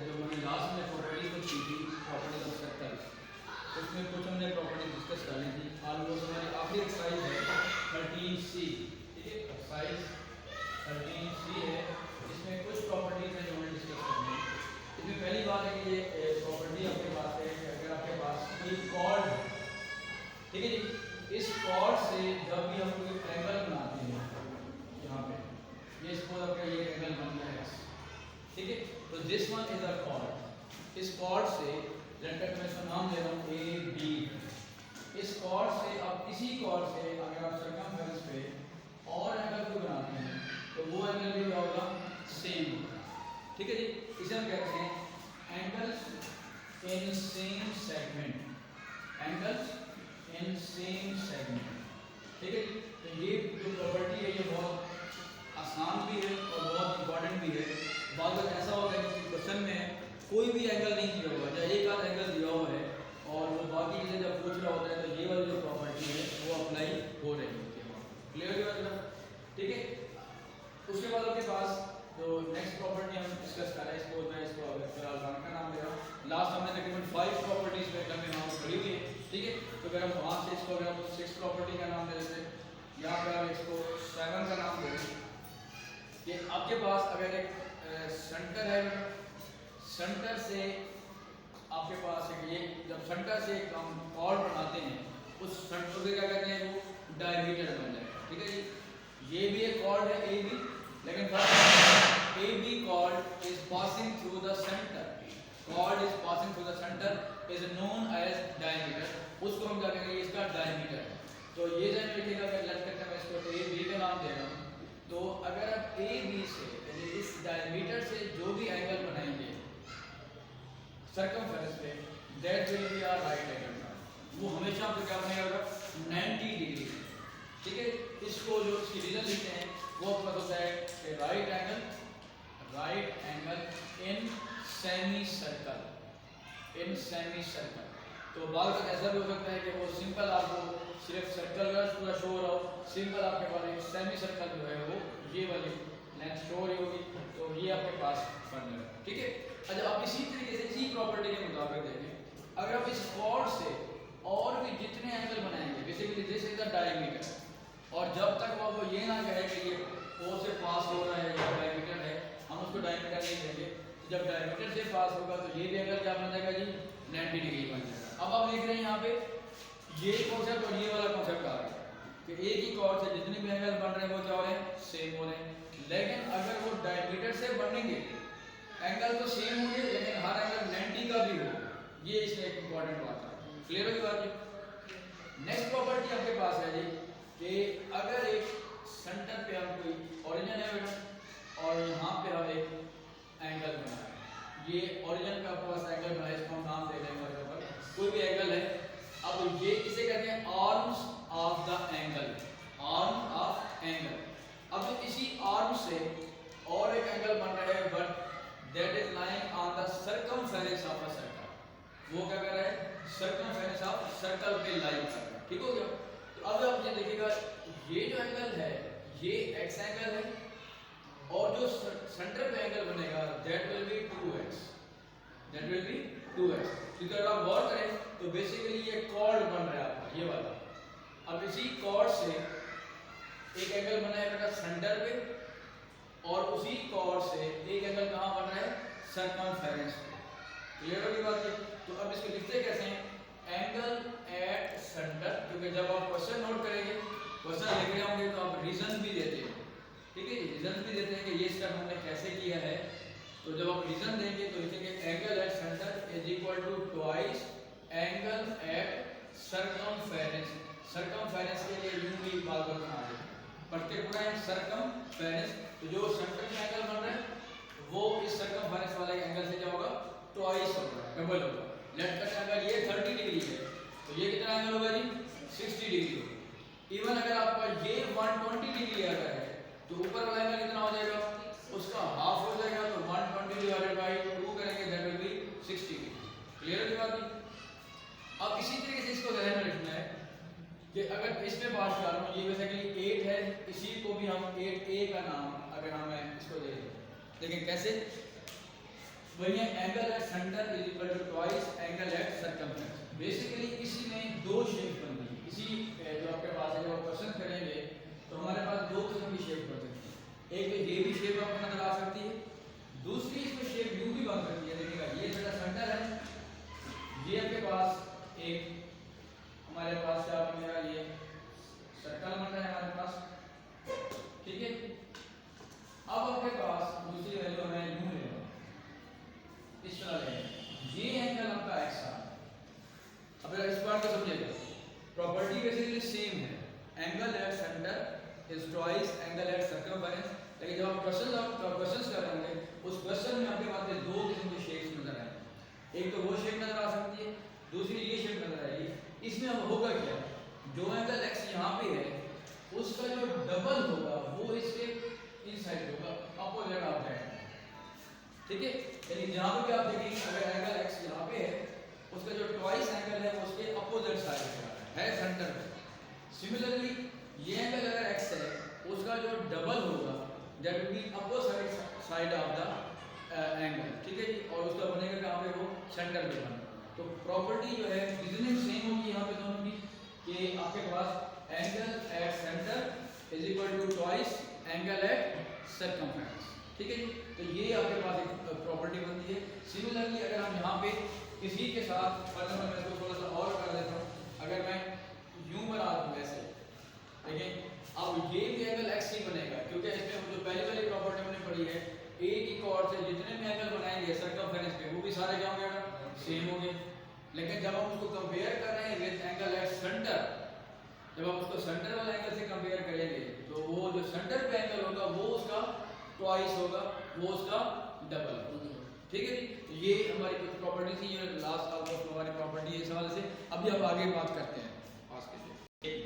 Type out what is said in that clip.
जो मैंने लास्ट में प्रॉपर्टी को की थी, प्रॉपर्टी ऑफ सर्कल, उसमें कुछ हमने प्रॉपर्टी डिस्कस करनी थी। ऑलमोस्ट हमारी आखिरी एक्सरसाइज है 13C, ठीक है, एक्सरसाइज 13C है। इसमें कुछ प्रॉपर्टीज हैं जो हमें डिस्कस करनी है। इसमें पहली बात है कि ये प्रॉपर्टी आपके पास है कि अगर आपके पास एक कॉर्ड, ठीक है जी, इस कॉर्ड से जब भी हम कोई एंगल बनाते हैं, यहाँ पे ये सपोज आपका ये एंगल बन गया है, ठीक है, तो this one is a cord. इस कॉर्ड से लेटर मैं इसका नाम दे रहा हूँ ए बी। इस कॉर्ड से अब इसी कॉर्ड से अगर आप सर्कमफेरेंस पे और एंगल को बनाते हैं तो वो एंगल भी क्या होगा, सेम होगा, ठीक है जी। इसे हम कहते हैं angles in same segment, angles in same segment, ठीक है। तो ये जो प्रॉपर्टी है ये बहुत आसान भी है और बहुत इंपॉर्टेंट भी है। बाद में ऐसा होता है कि क्वेश्चन में कोई भी एंगल नहीं दिया हुआ है, एक आध एंगल दिया हुआ है और वो बाकी चीज़ें जब पूछ रहा होता है तो ये वाली जो प्रॉपर्टी है वो अप्लाई हो रही होती है। क्लियर हो गया, ठीक है। उसके बाद आपके पास जो नेक्स्ट प्रॉपर्टी हम डिस्कस कर रहे हैं, इसको मैं इसको फिलहाल वन का नाम दे रहा हूँ। लास्ट हमने तकरीबन 5 प्रॉपर्टीज में करने नाम पढ़ी हुई है, ठीक है। तो अगर हम वहाँ से इसको अगर हम 6 प्रॉपर्टी का नाम दे देते हैं, यहाँ पर हम इसको 7 का नाम दे दें। कि आपके पास अगर एक सेंटर है, सेंटर से आपके पास एक ये जब सेंटर से एक हम कॉर्ड बनाते हैं उस सेंटर को क्या कहते हैं, वो डायमीटर बन जाएगा, ठीक है जी। ये भी एक कॉर्ड है ए बी, लेकिन A B chord is passing through the centre, chord is passing through the centre is known as diameter. उसको हम क्या कहेंगे, इसका डायमीटर है। तो ये जान लिखिएगा, अगर लेट करके मैं इसको ए बी का नाम दे रहा हूँ, तो अगर आप ए बी से इस डायमीटर से जो भी एंगल बनाएंगे सर्कमफेरेंस पे, that will be our right angle, वो हमेशा आपको क्या बनेगा, 90 डिग्री, ठीक है। इसको जो इसकी रीजन लिखते हैं वो आपको होता है कि right angle in semi circle, in semi circle. तो बाद में ऐसा भी हो सकता है कि वो सिंपल आपको सिर्फ सर्कल का पूरा शो हो रहा हो, सिंपल आपके पास एक सेमी सर्कल जो है वो ये वाली लेंथ शो हो रही होगी, तो ये आपके पास बन जाएगा, ठीक है। अच्छा, आप इसी तरीके से इसी प्रॉपर्टी के मुताबिक देखें, अगर आप इस कॉर्ड से और भी जितने एंगल बनाएंगे, basically this is the diameter, और जब तक वो आपको ये ना कहे कि ये ओ से पास हो रहा है या डायमीटर है, हम उसको डायमीटर नहीं देंगे। जब डायमीटर से पास होगा तो ये भी एंगल क्या बन जाएगा जी, 90 डिग्री बन जाएगा। अब आप लिख रहे हैं यहाँ पे ये कॉन्सेप्ट और ये वाला कॉन्सेप्ट आ गया कि एक ही कॉर्ड से जितने भी एंगल बन रहे हैं वो क्या हो रहे हैं, सेम हो रहे हैं। लेकिन अगर वो डायमीटर से बनेंगे एंगल तो सेम होंगे, लेकिन हर एंगल 90 का भी हो, ये इसमें एक इंपॉर्टेंट बात है। क्लियर होगी बात जी। नेक्स्ट प्रॉपर्टी आपके पास है जी कि अगर एक सेंटर पे हम कोई ओरिजिन है बेटा और यहाँ पे हम एक एंगल बनाए, ये ओरिजिन का आपके पास एंगल बनाए, इसको हम नाम दे देंगे, कोई भी एंगल है। अब ये किसे कहते हैं, arms of the angle, arm of angle. अब इसी आर्म से और एक एंगल बन रहा है, but that is lying on the circumference of a circle, वो क्या कर रहा है, सर्कमफेरेंस ऑफ सर्कल पे लाइन कर रहा है, ठीक हो गया। तो अब आप ये देखिएगा, ये जो एंगल है ये एक्स एंगल है और जो सेंटर पे एंगल बनेगा that will B 2x, that will B 2x। क्योंकि अगर आप गौर करें तो बेसिकली ये कॉर्ड बन रहा है आपका ये वाला। अब इसी कॉर्ड से एक एंगल बना है बेटा सेंटर पे, और उसी कॉर्ड से एक एंगल कहाँ बन रहा है, सर्कमफेरेंस पे। क्लियर होगी बात है। तो अब इसको लिखते कैसे हैं, एंगल एट सेंटर, क्योंकि जब आप क्वेश्चन नोट करेंगे, क्वेश्चन लिख रहे होंगे तो आप रीजन भी देते हैं, ठीक है, रीजन भी देते हैं कि ये स्टेप हमने कैसे किया है। तो जब आप रीजन देंगे तो लिखेंगे angle at centre is equal to twice angle at circumference. Circumference के लिए यूं भी बात करना है, पर्टिकुलर सर्कमफेरेंस, तो जो सेंटर में एंगल बन रहा है वो इस सर्कमफेरेंस वाले एंगल से क्या होगा, ट्वाइस होगा, डबल होगा। लेट कट अगर ये 30 डिग्री है तो ये कितना एंगल होगा जी, 60 डिग्री होगा। इवन अगर आपका ये 120 डिग्री अगर है तो ऊपर वाला एंगल कितना हो जाएगा, उसका हाफ हो जाएगा, तो 120 डिवाइडेड बाय 2 करेंगे that will B 60 degree. Clear है बात। अब इसी तरीके से इसको ध्यान में रखना है कि अगर इसमें बात कर रहा हूँ, ये बेसिकली 8 है, इसी को भी हम 8a का नाम अगर हम इसको दे दें, लेकिन कैसे, वही है angle at centre is equal to twice angle at circumference. Basically इसी में दो शेप बनती है। इसी जो आपके पास है, जब आप क्वेश्चन करेंगे तो हमारे पास दो किस्म की शेप बन सकती है। एक तो ये भी शेप आपको नजर आ सकती है, दूसरी इसमें शेप यू भी बन सकती है। देखिएगा ये मेरा सेंटर है, ये आपके पास एक हमारे पास क्या बनेगा, ये सर्कल बन रहा है हमारे पास, ठीक है। अब आपके पास दूसरी वैल्यू हमें यूं लेगा, इस तरह लेंगे, ये एंगल आपका एक्स आ। अब इस बात को समझिएगा, प्रॉपर्टी बेसिकली सेम है, angle at centre is twice angle at circumference. लेकिन जब आप क्वेश्चंस कर रहे होंगे, उस क्वेश्चन में आपके पास दो किस्म की शेप्स नजर आएंगी। एक तो वो शेप नजर आ सकती है, दूसरी ये शेप नजर आएगी। इसमें अब होगा क्या, जो एंगल एक्स यहाँ पे है उसका जो डबल होगा वो इसके इनसाइड होगा, अपोजिट ऑफ दैट, ठीक है। यानी जहाँ पे भी आप देखेंगे अगर एंगल एक्स यहाँ पे है, उसका जो ट्वाइस एंगल है उसके अपोजिट साइड है सेंटर पे। सिमिलरली ये एंगल अगर एक्स है, उसका जो डबल होगा that will be opposite side of the angle, ठीक है जी। और उसका बनेगा कहाँ पे, वो सेंटर पे बनेगा। तो प्रॉपर्टी जो है रीजनिंग सेम होगी यहाँ पे दोनों की, कि आपके पास angle at centre is equal to twice angle at circumference, ठीक है जी। तो ये आपके पास एक प्रॉपर्टी बनती है। सिमिलरली अगर हम यहाँ पे किसी के साथ, मैं इसको थोड़ा सा और कर देता हूँ, अगर मैं यूं बना दूँ ऐसे, लेकिन अब ये भी एंगल एक्स ही बनेगा, क्योंकि इसमें जो पहले वाली प्रॉपर्टी हमने पढ़ी है, एक ही कॉर्ड से जितने भी एंगल बनाएंगे सर्कमफ्रेंस पे, वो भी सारे क्या होंगे, सेम होंगे। लेकिन जब हम उसको कंपेयर कर रहे हैं विद एंगल एट सेंटर, जब हम उसको सेंटर वाले एंगल से कंपेयर करेंगे तो वो जो सेंटर पे एंगल होगा वो उसका ट्वाइस होगा, वो उसका डबल होगा, ठीक है जी। ये हमारी कुछ प्रॉपर्टी थी, ये लास्ट ऑलमोस्ट हमारी प्रॉपर्टी है इस हवाले से। अभी हम आगे बात करते हैं आज के लिए।